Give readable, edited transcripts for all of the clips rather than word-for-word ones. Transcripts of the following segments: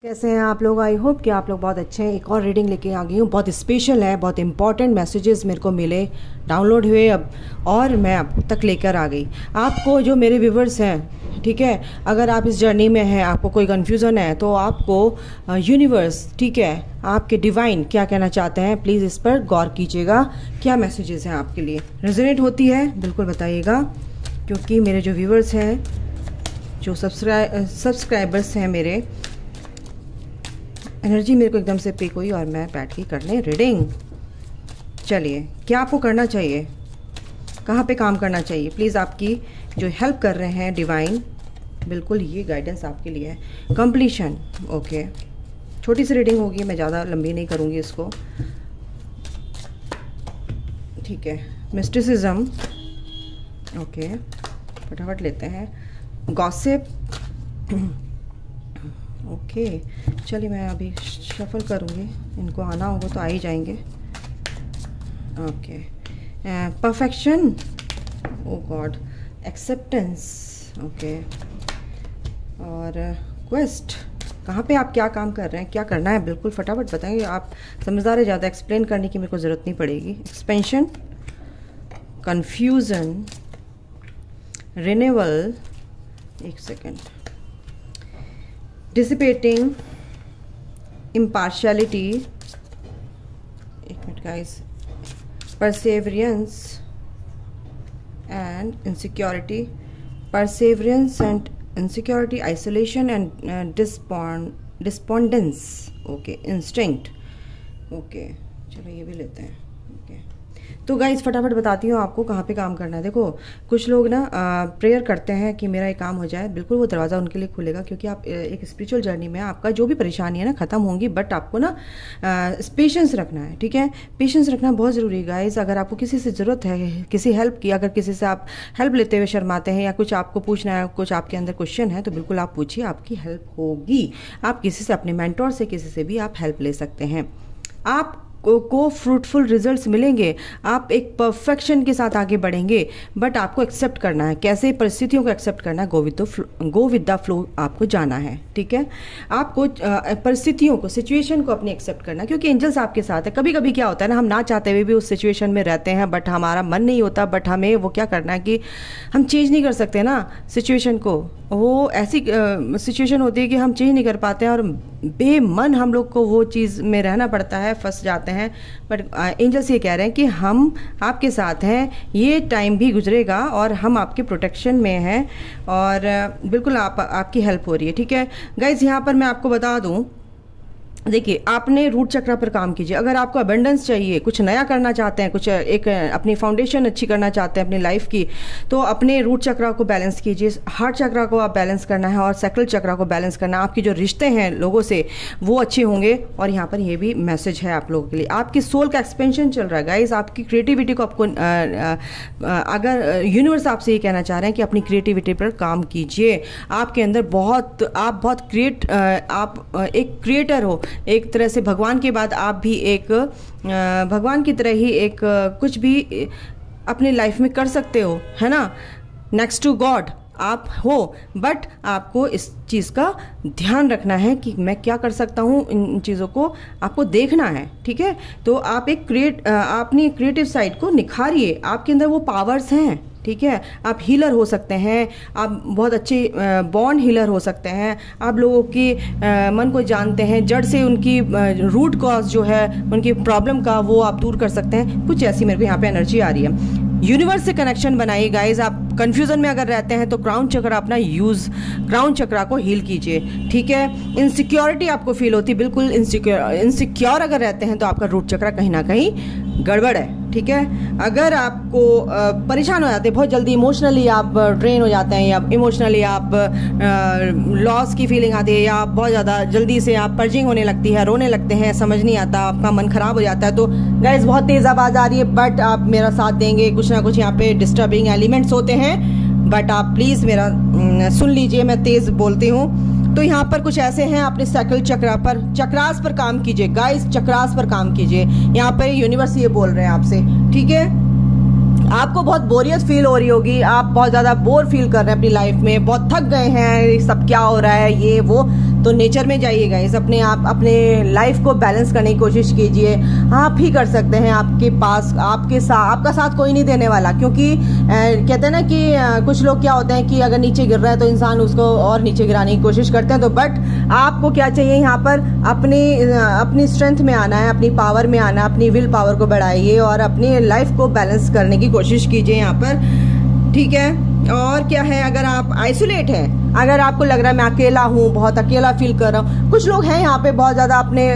कैसे हैं आप लोग। आई होप कि आप लोग बहुत अच्छे हैं। एक और रीडिंग लेके आ गई हूँ, बहुत स्पेशल है, बहुत इंपॉर्टेंट मैसेजेस मेरे को मिले, डाउनलोड हुए अब, और मैं आप तक लेकर आ गई। आपको जो मेरे व्यूवर्स हैं, ठीक है, अगर आप इस जर्नी में हैं, आपको कोई कन्फ्यूज़न है तो आपको यूनिवर्स, ठीक है, आपके डिवाइन क्या कहना चाहते हैं, प्लीज़ इस पर गौर कीजिएगा। क्या मैसेजेस हैं आपके लिए, रेजोनेट होती है बिल्कुल बताइएगा, क्योंकि मेरे जो व्यूवर्स हैं, जो सब्सक्राइबर्स हैं मेरे, एनर्जी मेरे को एकदम से पिक हुई और मैं बैठ के करने रीडिंग। चलिए, क्या आपको करना चाहिए, कहाँ पे काम करना चाहिए, प्लीज़ आपकी जो हेल्प कर रहे हैं डिवाइन, बिल्कुल ये गाइडेंस आपके लिए है। कंप्लीशन, ओके, छोटी सी रीडिंग होगी, मैं ज़्यादा लंबी नहीं करूँगी इसको, ठीक है। मिस्टिसिज्म, ओके, फटाफट लेते हैं। गॉसिप, ओके, चलिए मैं अभी शफल करूँगी, इनको आना होगा तो आ ही जाएंगे। ओके, परफेक्शन, ओ गॉड, एक्सेप्टेंस, ओके, और क्वेस्ट, कहाँ पे आप क्या काम कर रहे हैं, क्या करना है, बिल्कुल फटाफट बताएंगे। आप समझदार है, ज़्यादा एक्सप्लेन करने की मेरे को ज़रूरत नहीं पड़ेगी। एक्सपेंशन, कन्फ्यूज़न, रिन्यूअल, एक सेकेंड, डिसिपेटिंग, impartiality, एक minute guys, perseverance and insecurity, perseverance and insecurity, isolation and despondence, okay, instinct, okay, चलो ये भी लेते हैं। okay. तो गाइस फटाफट बताती हूँ आपको कहाँ पे काम करना है। देखो, कुछ लोग ना प्रेयर करते हैं कि मेरा ये काम हो जाए, बिल्कुल वो दरवाज़ा उनके लिए खुलेगा, क्योंकि आप एक स्पिरिचुअल जर्नी में, आपका जो भी परेशानी है ना ख़त्म होंगी, बट आपको ना पेशेंस रखना है, ठीक है। पेशेंस रखना बहुत ज़रूरी है गाइस। अगर आपको किसी से ज़रूरत है, किसी हेल्प की, अगर किसी से आप हेल्प लेते हुए शर्माते हैं या कुछ आपको पूछना है, कुछ आपके अंदर क्वेश्चन है, तो बिल्कुल आप पूछिए, आपकी हेल्प होगी। आप किसी से, अपने मेंटोर से, किसी से भी आप हेल्प ले सकते हैं, आप को फ्रूटफुल रिजल्ट्स मिलेंगे, आप एक परफेक्शन के साथ आगे बढ़ेंगे। बट आपको एक्सेप्ट करना है, कैसे परिस्थितियों को एक्सेप्ट करना है, गो विद द फ्लो आपको जाना है, ठीक है। आपको परिस्थितियों को, सिचुएशन को अपने एक्सेप्ट करना है, क्योंकि एंजल्स आपके साथ है। कभी कभी क्या होता है ना, हम ना चाहते हुए भी उस सिचुएशन में रहते हैं, बट हमारा मन नहीं होता, बट हमें वो क्या करना है कि हम चेंज नहीं कर सकते ना सिचुएशन को। वो ऐसी सिचुएशन होती है कि हम चेंज नहीं कर पाते हैं और बेमन हम लोग को वो चीज़ में रहना पड़ता है, फंस जाते हैं। बट एंजल्स ये कह रहे हैं कि हम आपके साथ हैं, ये टाइम भी गुजरेगा और हम आपके प्रोटेक्शन में हैं, और बिल्कुल आपकी हेल्प हो रही है, ठीक है गाइज। यहाँ पर मैं आपको बता दूँ, देखिए, आपने रूट चक्र पर काम कीजिए। अगर आपको अबेंडेंस चाहिए, कुछ नया करना चाहते हैं, कुछ एक अपनी फाउंडेशन अच्छी करना चाहते हैं अपनी लाइफ की, तो अपने रूट चक्र को बैलेंस कीजिए। हार्ट चक्र को आप बैलेंस करना है और सैक्रल चक्र को बैलेंस करना है। आपके जो रिश्ते हैं लोगों से, वो अच्छे होंगे। और यहाँ पर ये भी मैसेज है आप लोगों के लिए, आपकी सोल का एक्सपेंशन चल रहा है गाइज। आपकी क्रिएटिविटी को आपको अगर यूनिवर्स आपसे ये कहना चाह रहे हैं कि अपनी क्रिएटिविटी पर काम कीजिए। आपके अंदर आप बहुत एक क्रिएटर हो, एक तरह से भगवान के बाद आप भी एक भगवान की तरह ही एक कुछ भी अपनी लाइफ में कर सकते हो, है ना। नेक्स्ट टू गॉड आप हो, बट आपको इस चीज़ का ध्यान रखना है कि मैं क्या कर सकता हूँ, इन चीज़ों को आपको देखना है, ठीक है। तो आप अपनी क्रिएटिव साइड को निखारिए, आपके अंदर वो पावर्स हैं, ठीक है। आप हीलर हो सकते हैं, आप बहुत अच्छे बॉन्ड हीलर हो सकते हैं। आप लोगों की मन को जानते हैं, जड़ से उनकी रूट कॉज जो है उनकी प्रॉब्लम का, वो आप दूर कर सकते हैं। कुछ ऐसी मेरे को यहाँ पे एनर्जी आ रही है। यूनिवर्स से कनेक्शन बनाइए गाइज। आप कंफ्यूजन में अगर रहते हैं तो क्राउन चक्र अपना क्राउन चक्र को हील कीजिए, ठीक है। इनसिक्योरिटी आपको फील होती है, बिल्कुल इनसिक्योर अगर रहते हैं तो आपका रूट चक्र कहीं ना कहीं गड़बड़ है, ठीक है। अगर आपको परेशान हो जाते हैं बहुत जल्दी, इमोशनली आप ड्रेन हो जाते हैं, या इमोशनली आप लॉस की फीलिंग आती है, या बहुत ज़्यादा जल्दी से आप पर्जिंग होने लगती है, रोने लगते हैं, समझ नहीं आता, आपका मन खराब हो जाता है, तो गाइस बहुत तेज़ आवाज़ आ रही है, बट आप मेरा साथ देंगे। कुछ ना कुछ यहाँ पे डिस्टर्बिंग एलिमेंट्स होते हैं, बट आप प्लीज़ मेरा सुन लीजिए, मैं तेज़ बोलती हूँ। तो यहाँ पर कुछ ऐसे हैं, अपने सैक्रल चक्र पर, चक्रास पर काम कीजिए गाइस, चक्रास पर काम कीजिए। यहाँ पर यूनिवर्स ये बोल रहे हैं आपसे, ठीक है। आपको बहुत बोरियत फील हो रही होगी, आप बहुत ज़्यादा बोर फील कर रहे हैं अपनी लाइफ में, बहुत थक गए हैं, सब क्या हो रहा है ये वो, तो नेचर में जाइए गाइस, अपने आप अपने लाइफ को बैलेंस करने की कोशिश कीजिए। आप ही कर सकते हैं, आपके पास आपका साथ कोई नहीं देने वाला, क्योंकि कहते हैं ना कि कुछ लोग क्या होते हैं कि अगर नीचे गिर रहा है तो इंसान उसको और नीचे गिराने की कोशिश करते हैं। तो बट आपको क्या चाहिए यहाँ पर, अपनी स्ट्रेंथ में आना है, अपनी पावर में आना, अपनी विल पावर को बढ़ाइए और अपनी लाइफ को बैलेंस करने की कोशिश कीजिए यहाँ पर, ठीक है। और क्या है, अगर आप आइसोलेट हैं, अगर आपको लग रहा है मैं अकेला हूँ, बहुत अकेला फील कर रहा हूँ, कुछ लोग हैं यहाँ पे बहुत ज़्यादा अपने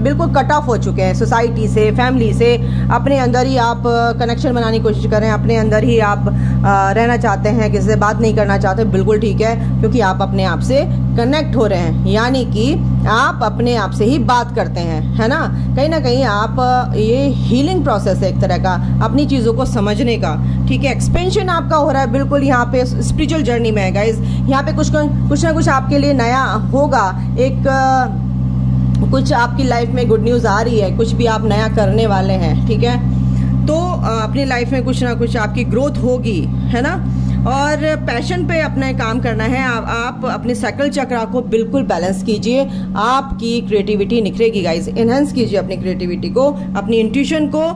बिल्कुल कट ऑफ हो चुके हैं सोसाइटी से, फैमिली से, अपने अंदर ही आप कनेक्शन बनाने की कोशिश कर रहे हैं, अपने अंदर ही आप रहना चाहते हैं, किसी से बात नहीं करना चाहते, बिल्कुल ठीक है, क्योंकि आप अपने आप से कनेक्ट हो रहे हैं, यानी कि आप अपने आप से ही बात करते हैं, है ना कहीं आप, ये हीलिंग प्रोसेस है एक तरह का, अपनी चीज़ों को समझने का, ठीक है। एक्सपेंशन आपका हो रहा है बिल्कुल यहाँ पे स्पिरिचुअल जर्नी में है गाइज। यहाँ पे कुछ ना कुछ आपके लिए नया होगा, कुछ आपकी लाइफ में गुड न्यूज़ आ रही है, कुछ भी आप नया करने वाले हैं, ठीक है। तो अपनी लाइफ में कुछ ना कुछ आपकी ग्रोथ होगी, है ना। और पैशन पे अपना काम करना है। आप अपने सैक्रल चक्रा को बिल्कुल बैलेंस कीजिए, आपकी क्रिएटिविटी निखरेगी गाइस। एनहांस कीजिए अपनी क्रिएटिविटी को, अपनी इंट्यूशन को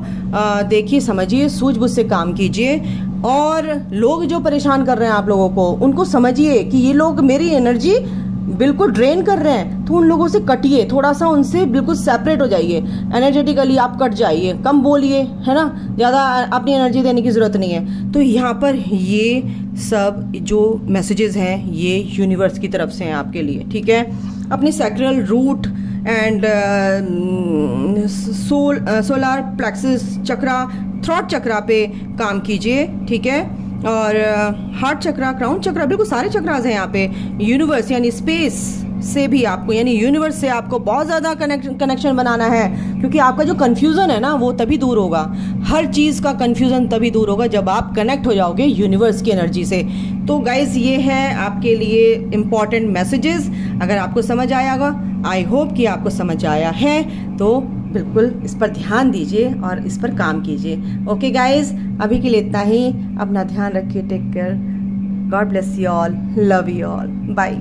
देखिए, समझिए, सूझबूझ से काम कीजिए। और लोग जो परेशान कर रहे हैं आप लोगों को, उनको समझिए कि ये लोग मेरी एनर्जी बिल्कुल ड्रेन कर रहे हैं, तो उन लोगों से कटिए, थोड़ा सा उनसे बिल्कुल सेपरेट हो जाइए, एनर्जेटिकली आप कट जाइए, कम बोलिए, है ना, ज़्यादा अपनी एनर्जी देने की ज़रूरत नहीं है। तो यहाँ पर ये सब जो मैसेजेस हैं ये यूनिवर्स की तरफ से हैं आपके लिए, ठीक है। अपनी sacral root and solar plexus chakra, throat chakra पे काम कीजिए, ठीक है। और हार्ट चक्रा, क्राउन चक्रा, बिल्कुल सारे चक्रास हैं यहाँ पे। यूनिवर्स यानी स्पेस से भी आपको, यानी यूनिवर्स से आपको बहुत ज़्यादा कनेक्शन बनाना है, क्योंकि आपका जो कन्फ्यूज़न है ना वो तभी दूर होगा, हर चीज़ का कन्फ्यूज़न तभी दूर होगा जब आप कनेक्ट हो जाओगे यूनिवर्स की एनर्जी से। तो गाइज ये है आपके लिए इम्पॉर्टेंट मैसेजेस। अगर आपको समझ आया होगा, आई होप कि आपको समझ आया है, तो बिल्कुल इस पर ध्यान दीजिए और इस पर काम कीजिए। ओके गाइज, अभी के लिए इतना ही। अपना ध्यान रखिए, take care, God bless you all, love you all, bye.